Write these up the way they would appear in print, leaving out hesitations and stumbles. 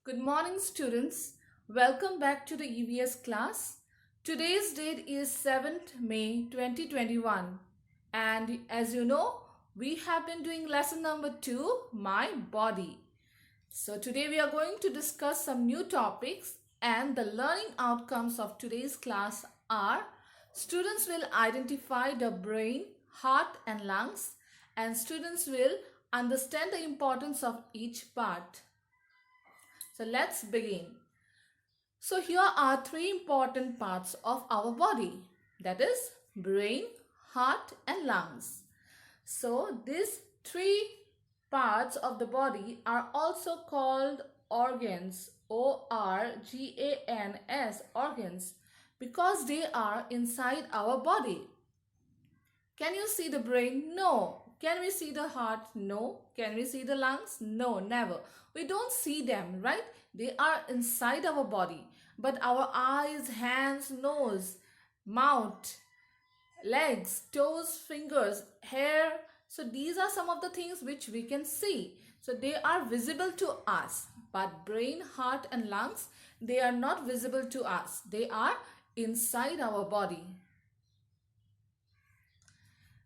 Good morning, students. Welcome back to the EVS class. Today's date is 7th May 2021. And as you know, we have been doing lesson number 2, My Body. So today we are going to discuss some new topics, and the learning outcomes of today's class are: students will identify the brain, heart and lungs, and students will understand the importance of each part. So let's begin. So here are three important parts of our body, that is brain, heart and lungs. So these three parts of the body are also called organs, organs, organs, because they are inside our body. Can you see the brain? No. Can we see the heart? No. Can we see the lungs? No, never. We don't see them, right? They are inside our body. But our eyes, hands, nose, mouth, legs, toes, fingers, hair. So these are some of the things which we can see. So they are visible to us. But brain, heart and lungs, they are not visible to us. They are inside our body.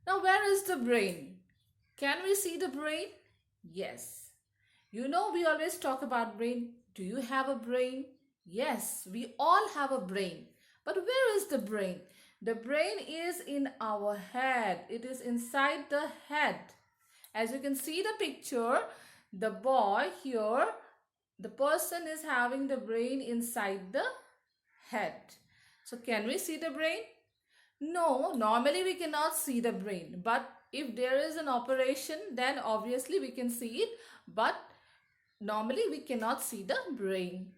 Now, where is the brain? Can we see the brain? Yes. You know, we always talk about brain. Do you have a brain? Yes, we all have a brain. But where is the brain? The brain is in our head. It is inside the head. As you can see the picture, the boy here, the person is having the brain inside the head. So can we see the brain? No, normally we cannot see the brain, but if there is an operation, then obviously we can see it, but normally we cannot see the brain.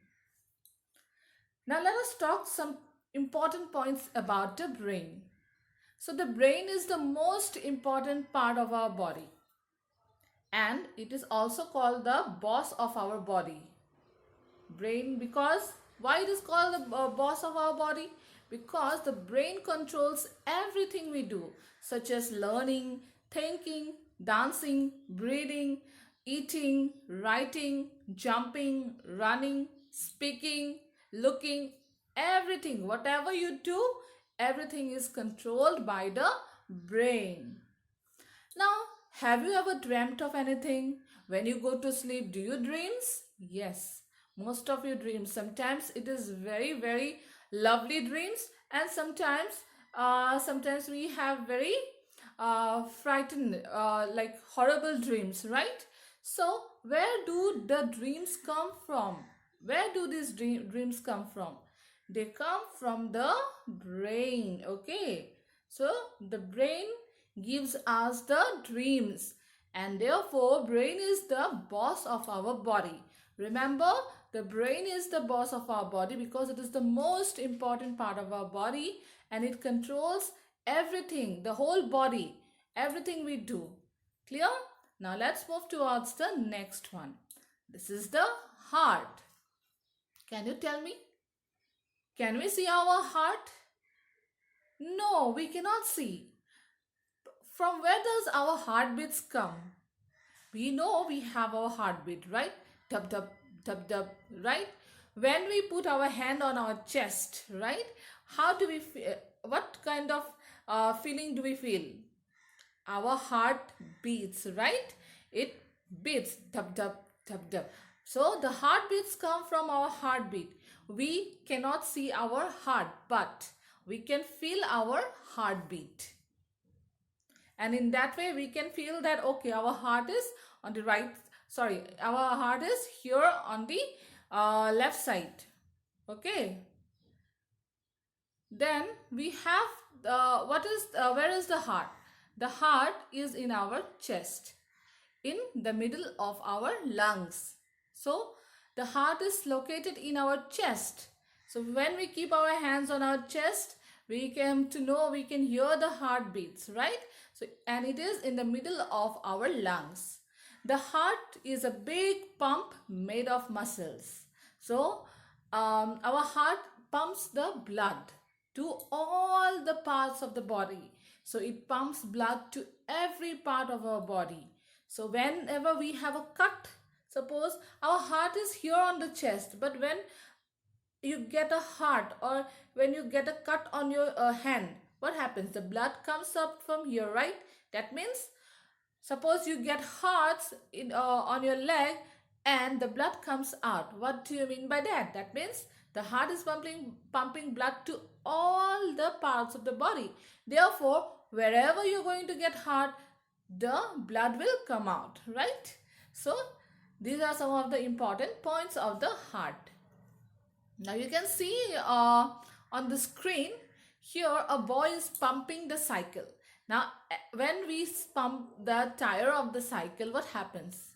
Now let us talk some important points about the brain. So the brain is the most important part of our body, and it is also called the boss of our body. Brain, because why it is called the boss of our body? Because the brain controls everything we do, such as learning, thinking, dancing, breathing, eating, writing, jumping, running, speaking, looking, everything. Whatever you do, everything is controlled by the brain. Now, have you ever dreamt of anything? When you go to sleep, do you dreams? Yes, most of your dreams. Sometimes it is very lovely dreams, and sometimes we have very frightened, like horrible dreams, right? So where do the dreams come from? Where do these dreams come from? They come from the brain. Okay, so the brain gives us the dreams, and therefore brain is the boss of our body. Remember, the brain is the boss of our body because it is the most important part of our body, and it controls everything, the whole body, everything we do. Clear? Now let's move towards the next one. This is the heart. Can you tell me? Can we see our heart? No, we cannot see. From where does our heartbeats come? We know we have our heartbeat, right? Dub dub dub dub, right? When we put our hand on our chest, right? How do we feel? What kind of feeling do we feel? Our heart beats, right? It beats, dub dub dub dub. So the heartbeats come from our heartbeat. We cannot see our heart, but we can feel our heartbeat. And in that way, we can feel that, okay, our heart is on the right, our heart is here on the left side. Okay. Then we have, where is the heart? The heart is in our chest, in the middle of our lungs. So the heart is located in our chest. So when we keep our hands on our chest, we can hear the heartbeats, right? So, and it is in the middle of our lungs. The heart is a big pump made of muscles. So our heart pumps the blood to all the parts of the body. So it pumps blood to every part of our body. So whenever we have a cut, Suppose our heart is here on the chest, but when you get a heart or when you get a cut on your hand, what happens? The blood comes up from here, right? That means suppose you get hearts on your leg and the blood comes out. What do you mean by that? That means the heart is pumping blood to all the parts of the body. Therefore, wherever you're going to get heart, the blood will come out, right? So, these are some of the important points of the heart. Now you can see on the screen here a boy is pumping the cycle. Now when we pump the tire of the cycle, what happens?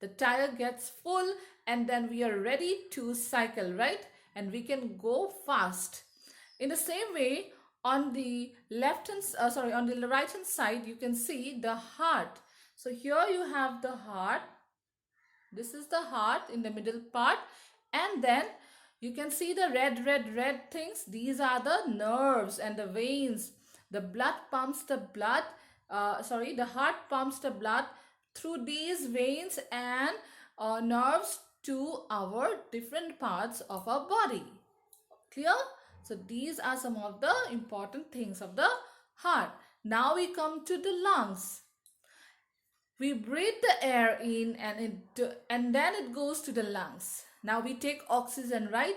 The tire gets full and then we are ready to cycle, right? And we can go fast. In the same way, on the on the right hand side, you can see the heart. So here you have the heart. This is the heart in the middle part, and then you can see the red things. These are the nerves and the veins. The blood pumps the blood, the heart pumps the blood through these veins and nerves to our different parts of our body. Clear? So these are some of the important things of the heart. Now we come to the lungs. We breathe the air in and then it goes to the lungs. Now we take oxygen, right?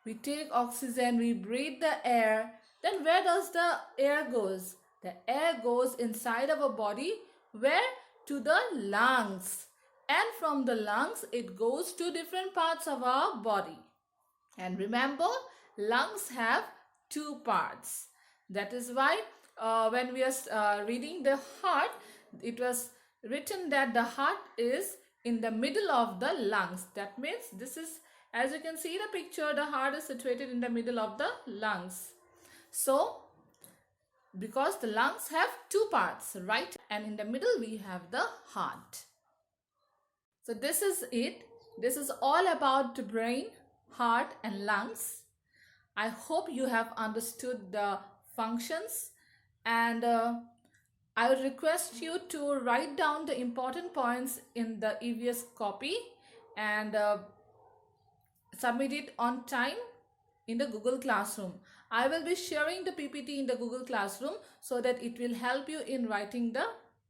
We take oxygen, we breathe the air. Then where does the air goes? The air goes inside our body. Where? To the lungs. And from the lungs, it goes to different parts of our body. And remember, lungs have two parts. That is why when we are reading the heart, it was written that the heart is in the middle of the lungs. That means this is, as you can see the picture, the heart is situated in the middle of the lungs. So, because the lungs have two parts, right? And in the middle we have the heart. So this is it. This is all about the brain, heart and lungs. I hope you have understood the functions, and I would request you to write down the important points in the EVS copy and submit it on time in the Google Classroom. I will be sharing the PPT in the Google Classroom so that it will help you in writing the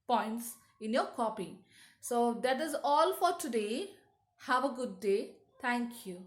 points in your copy. So that is all for today. Have a good day. Thank you.